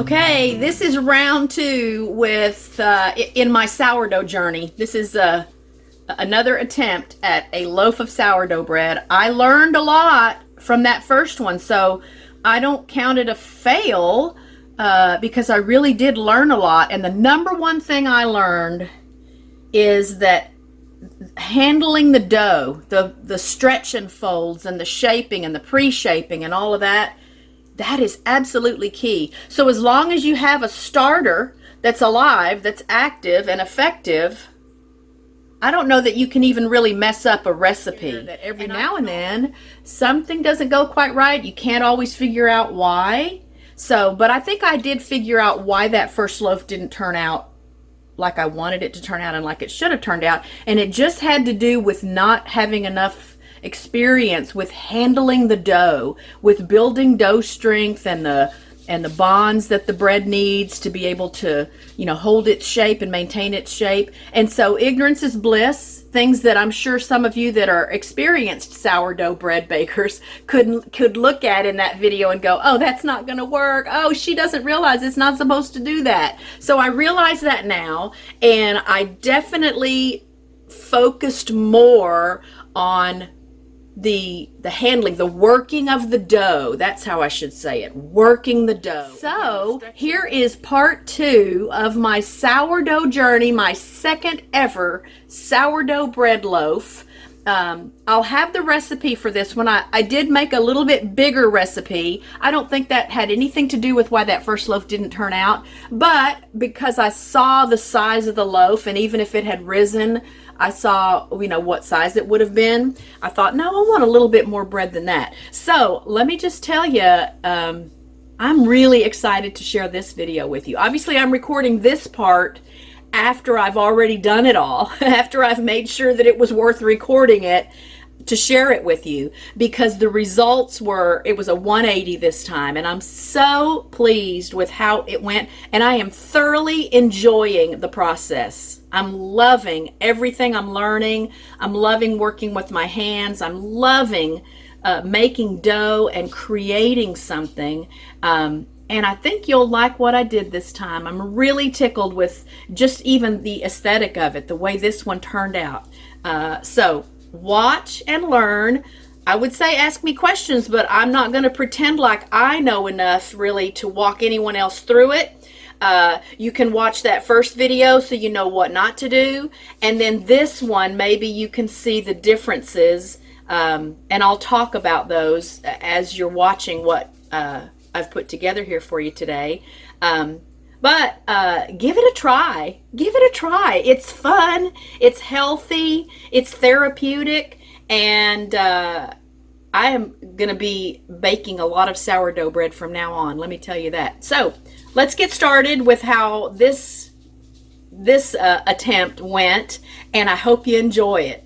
Okay, this is round 2 with in my sourdough journey. This is another attempt at a loaf of sourdough bread. I learned a lot from that first one, so I don't count it a fail because I really did learn a lot. And the number one thing I learned is that handling the dough, the stretch and folds and the shaping and the pre-shaping and all of that, that is absolutely key. So as long as you have a starter that's alive, that's active and effective, I don't know that you can even really mess up a recipe. That every now and then something doesn't go quite right. You can't always figure out why. So, but I think I did figure out why that first loaf didn't turn out like I wanted it to turn out and like it should have turned out. And it just had to do with not having enough experience with handling the dough, with building dough strength and the bonds that the bread needs to be able to, hold its shape and maintain its shape. And so ignorance is bliss, things that I'm sure some of you that are experienced sourdough bread bakers could look at in that video and go, oh, that's not going to work. Oh, she doesn't realize it's not supposed to do that. So I realize that now, and I definitely focused more on the handling, the working of the dough. That's how I should say it, working the dough. So here is part 2 of my sourdough journey, my second ever sourdough bread loaf. I'll have the recipe for this one. I did make a little bit bigger recipe. I don't think that had anything to do with why that first loaf didn't turn out, but because I saw the size of the loaf, and even if it had risen, I saw, what size it would have been. I thought, no, I want a little bit more bread than that. So let me just tell you, I'm really excited to share this video with you. Obviously, I'm recording this part after I've already done it all, after I've made sure that it was worth recording it to share it with you, because the results were, it was a 180 this time, and I'm so pleased with how it went, and I am thoroughly enjoying the process. I'm loving everything I'm learning. I'm loving working with my hands. I'm loving making dough and creating something. And I think you'll like what I did this time. I'm really tickled with just even the aesthetic of it, the way this one turned out. So watch and learn. I would say ask me questions, but I'm not going to pretend like I know enough really to walk anyone else through it. You can watch that first video so you know what not to do, and then this one maybe you can see the differences, and I'll talk about those as you're watching what I've put together here for you today. But give it a try. Give it a try. It's fun, it's healthy, it's therapeutic, and I am going to be baking a lot of sourdough bread from now on, let me tell you that. So let's get started with how this attempt went, and I hope you enjoy it.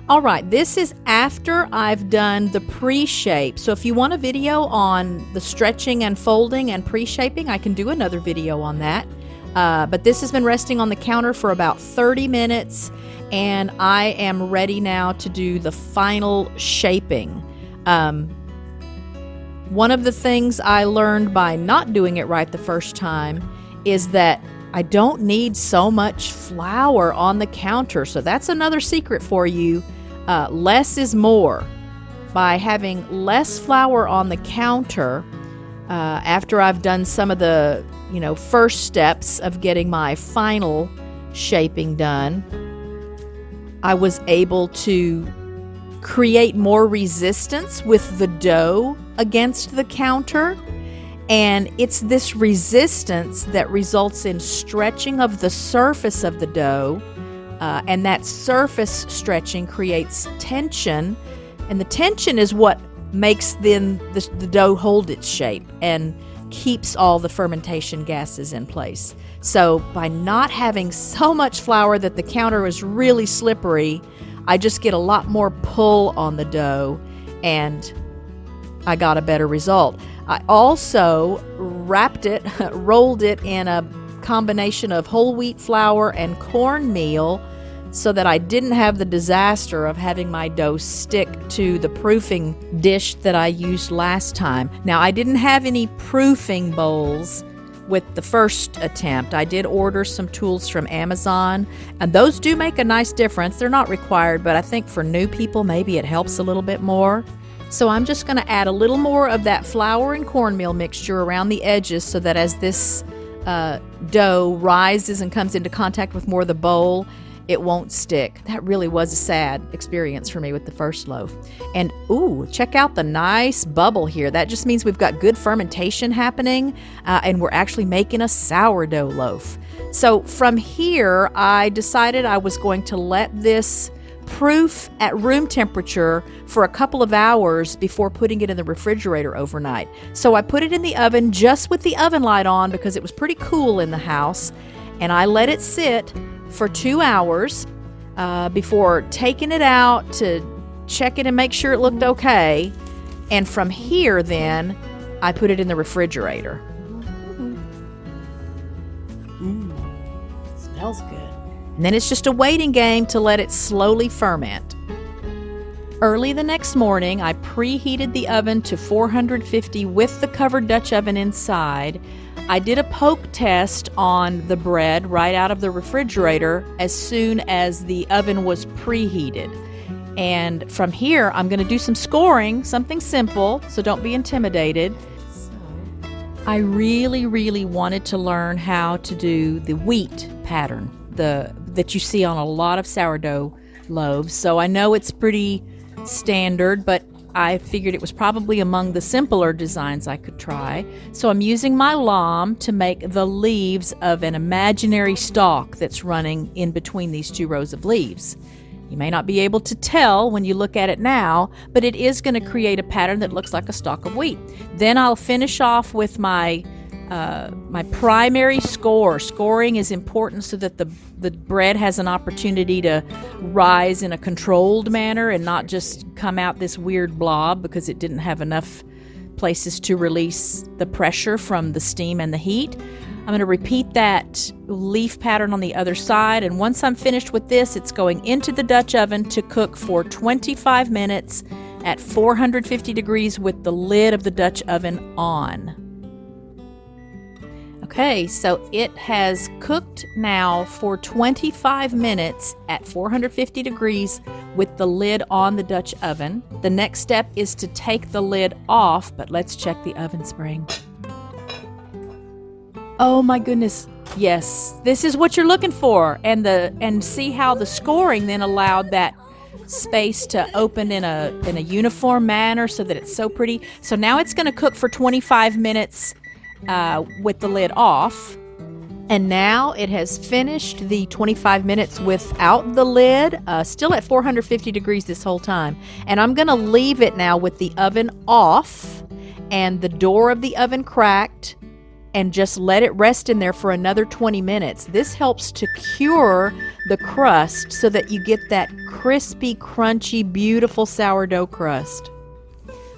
All right, this is after I've done the pre-shape. So if you want a video on the stretching and folding and pre-shaping, I can do another video on that. But this has been resting on the counter for about 30 minutes, and I am ready now to do the final shaping. One of the things I learned by not doing it right the first time is that I don't need so much flour on the counter. So that's another secret for you. Less is more. By having less flour on the counter, after I've done some of the, first steps of getting my final shaping done, I was able to create more resistance with the dough against the counter. And it's this resistance that results in stretching of the surface of the dough. And that surface stretching creates tension, and the tension is what makes then the dough hold its shape and keeps all the fermentation gases in place. So by not having so much flour that the counter is really slippery, I just get a lot more pull on the dough, and I got a better result. I also rolled it in a combination of whole wheat flour and cornmeal so that I didn't have the disaster of having my dough stick to the proofing dish that I used last time. Now, I didn't have any proofing bowls with the first attempt. I did order some tools from Amazon, and those do make a nice difference. They're not required, but I think for new people, maybe it helps a little bit more. So I'm just going to add a little more of that flour and cornmeal mixture around the edges so that as this dough rises and comes into contact with more of the bowl, it won't stick. That really was a sad experience for me with the first loaf. And ooh, check out the nice bubble here. That just means we've got good fermentation happening, and we're actually making a sourdough loaf. So from here, I decided I was going to let this proof at room temperature for a couple of hours before putting it in the refrigerator overnight. So I put it in the oven just with the oven light on because it was pretty cool in the house, and I let it sit for 2 hours before taking it out to check it and make sure it looked okay. And from here, then, I put it in the refrigerator. Smells good. And then it's just a waiting game to let it slowly ferment. Early the next morning, I preheated the oven to 450 with the covered Dutch oven inside. I did a poke test on the bread right out of the refrigerator as soon as the oven was preheated. And from here, I'm going to do some scoring, something simple, so don't be intimidated. I really wanted to learn how to do the wheat pattern that you see on a lot of sourdough loaves. So I know it's pretty standard, but I figured it was probably among the simpler designs I could try. So I'm using my lom to make the leaves of an imaginary stalk that's running in between these two rows of leaves. You may not be able to tell when you look at it now, but it is going to create a pattern that looks like a stalk of wheat. Then I'll finish off with my primary score. Scoring is important so that the bread has an opportunity to rise in a controlled manner and not just come out this weird blob because it didn't have enough places to release the pressure from the steam and the heat. I'm going to repeat that leaf pattern on the other side, and once I'm finished with this, it's going into the Dutch oven to cook for 25 minutes at 450 degrees with the lid of the Dutch oven on. Okay, so it has cooked now for 25 minutes at 450 degrees with the lid on the Dutch oven. The next step is to take the lid off, but let's check the oven spring. Oh my goodness. Yes, this is what you're looking for. And see how the scoring then allowed that space to open in a uniform manner so that it's so pretty. So now it's going to cook for 25 minutes with the lid off. And now it has finished the 25 minutes without the lid, still at 450 degrees this whole time. And I'm going to leave it now with the oven off and the door of the oven cracked, and just let it rest in there for another 20 minutes. This helps to cure the crust so that you get that crispy, crunchy, beautiful sourdough crust.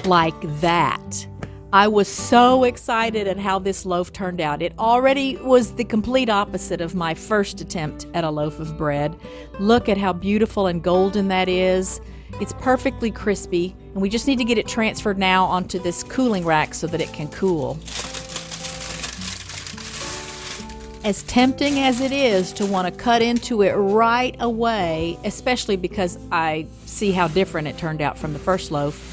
Like that. I was so excited at how this loaf turned out. It already was the complete opposite of my first attempt at a loaf of bread. Look at how beautiful and golden that is. It's perfectly crispy, and we just need to get it transferred now onto this cooling rack so that it can cool. As tempting as it is to want to cut into it right away, especially because I see how different it turned out from the first loaf,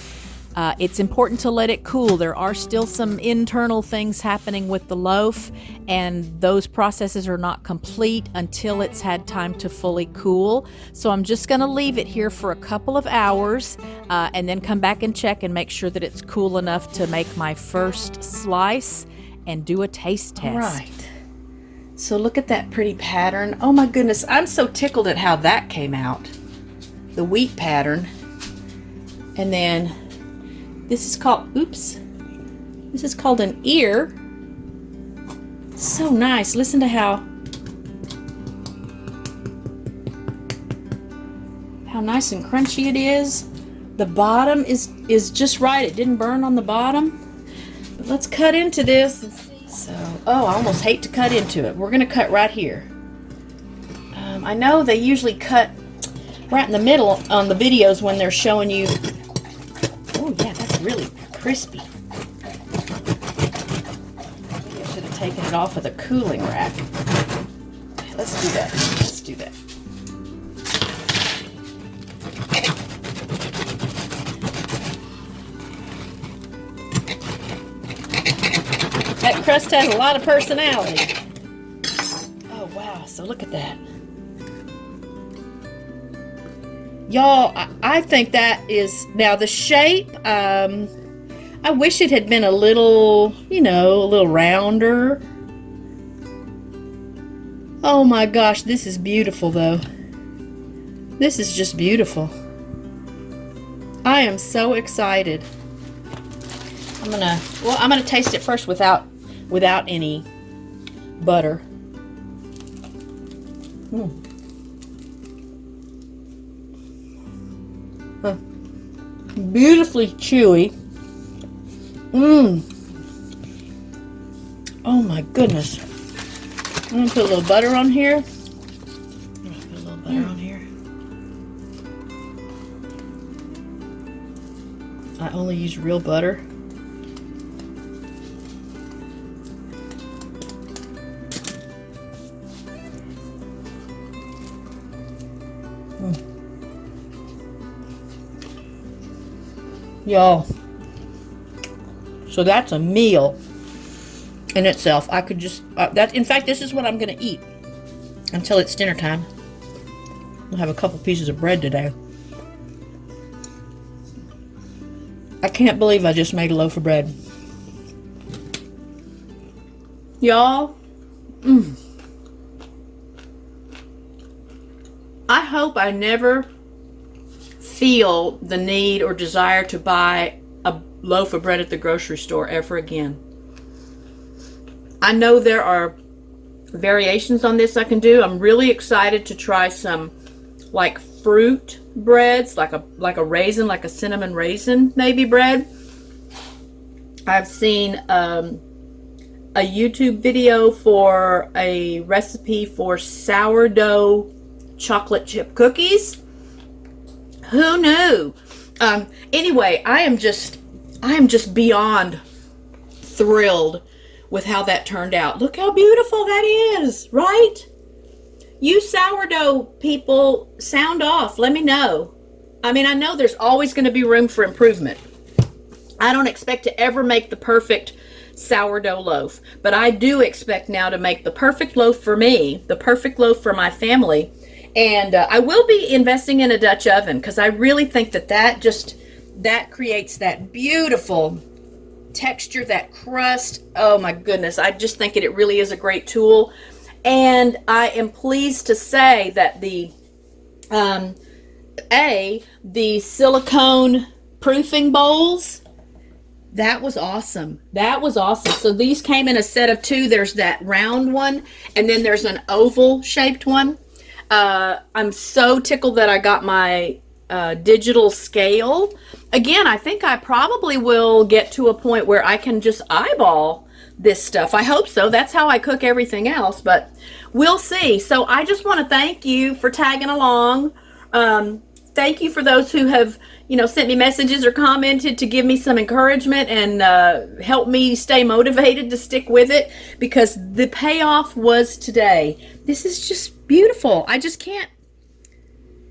it's important to let it cool. There are still some internal things happening with the loaf, and those processes are not complete until it's had time to fully cool. So I'm just going to leave it here for a couple of hours and then come back and check and make sure that it's cool enough to make my first slice and do a taste test. All right. So look at that pretty pattern. Oh my goodness, I'm so tickled at how that came out. The wheat pattern. And then this is called, this is called an ear. So nice. Listen to how nice and crunchy it is. The bottom is just right. It didn't burn on the bottom. But let's cut into this. So, oh, I almost hate to cut into it. We're going to cut right here. I know they usually cut right in the middle on the videos when they're showing you. Oh yeah, that's really crispy. Maybe I should have taken it off of the cooling rack. Okay, let's do that. Let's do that. That crust has a lot of personality. Oh wow, so look at that. Y'all, I think that is, now the shape, I wish it had been a little, you know, a little rounder. Oh my gosh, this is beautiful though. This is just beautiful. I am so excited. I'm gonna taste it first without any butter. Beautifully chewy. Oh my goodness. I'm gonna put a little butter on here. Put a little butter on here. I only use real butter. Y'all, so that's a meal in itself. I could just in fact, this is what I'm gonna eat until it's dinner time. I'll have a couple pieces of bread today. I can't believe I just made a loaf of bread, y'all. I hope I never feel the need or desire to buy a loaf of bread at the grocery store ever again. I know there are variations on this I can do. I'm really excited to try some like fruit breads, like a raisin, like a cinnamon raisin maybe bread. I've seen a YouTube video for a recipe for sourdough chocolate chip cookies. Who knew? Anyway, I am just beyond thrilled with how that turned out. Look how beautiful that is, right? You sourdough people, sound off. Let me know. I mean, I know there's always going to be room for improvement. I don't expect to ever make the perfect sourdough loaf, but I do expect now to make the perfect loaf for me, the perfect loaf for my family. And I will be investing in a Dutch oven because I really think that creates that beautiful texture, that crust. Oh my goodness, I just think it really is a great tool. And I am pleased to say that the silicone proofing bowls, that was awesome. That was awesome. So these came in a set of two. There's that round one, and then there's an oval shaped one. I'm so tickled that I got my digital scale. Again, I think I probably will get to a point where I can just eyeball this stuff. I hope so. That's how I cook everything else, but we'll see. So I just want to thank you for tagging along. Thank you for those who have, sent me messages or commented to give me some encouragement and help me stay motivated to stick with it, because the payoff was today. This is just beautiful. I just can't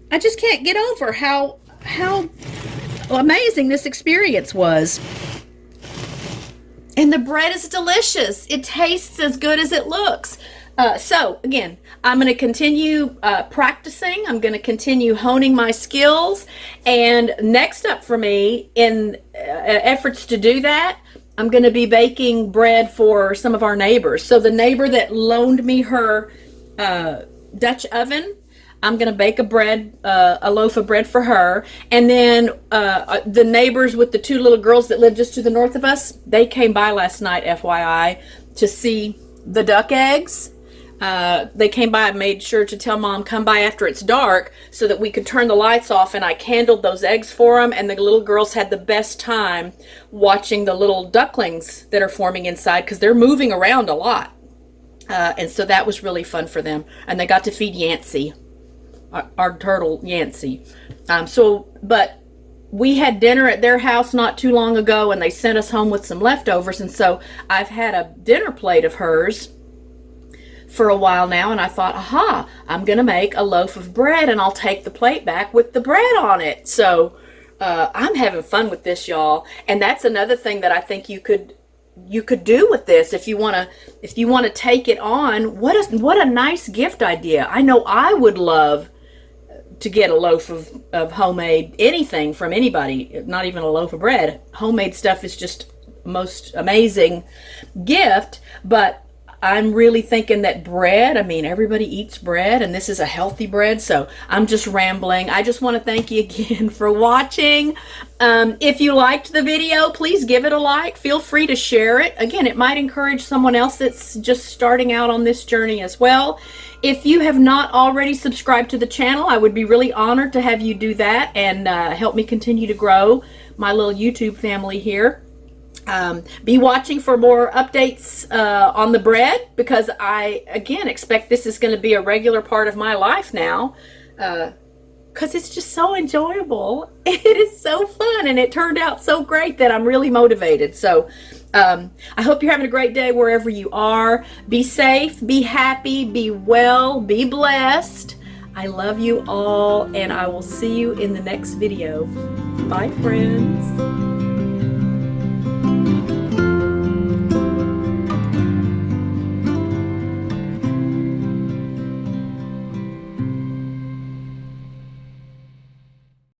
get over how amazing this experience was. And the bread is delicious. It tastes as good as it looks. So again, I'm going to continue practicing. I'm going to continue honing my skills. And next up for me in efforts to do that, I'm going to be baking bread for some of our neighbors. So the neighbor that loaned me her Dutch oven, I'm going to bake a loaf of bread for her. And then the neighbors with the two little girls that live just to the north of us, they came by last night, FYI, to see the duck eggs. They came by and made sure to tell Mom, come by after it's dark so that we could turn the lights off, and I candled those eggs for them, and the little girls had the best time watching the little ducklings that are forming inside because they're moving around a lot. And so that was really fun for them, and they got to feed Yancey. our turtle Yancey. But we had dinner at their house not too long ago, and they sent us home with some leftovers, and so I've had a dinner plate of hers for a while now, and I thought, aha, I'm gonna make a loaf of bread, and I'll take the plate back with the bread on it. So I'm having fun with this, y'all, and that's another thing that I think you could do with this if you want to take it on. What a nice gift idea. I know I would love to get a loaf of homemade anything from anybody, not even a loaf of bread. Homemade stuff is just most amazing gift, but I'm really thinking that bread, I mean, everybody eats bread, and this is a healthy bread, so I'm just rambling. I just want to thank you again for watching. If you liked the video, please give it a like. Feel free to share it. Again, it might encourage someone else that's just starting out on this journey as well. If you have not already subscribed to the channel, I would be really honored to have you do that and help me continue to grow my little YouTube family here. Be watching for more updates on the bread, because I, again, expect this is going to be a regular part of my life now, because it's just so enjoyable. It is so fun, and it turned out so great that I'm really motivated. So I hope you're having a great day wherever you are. Be safe, be happy, be well, be blessed. I love you all, and I will see you in the next video. Bye, friends.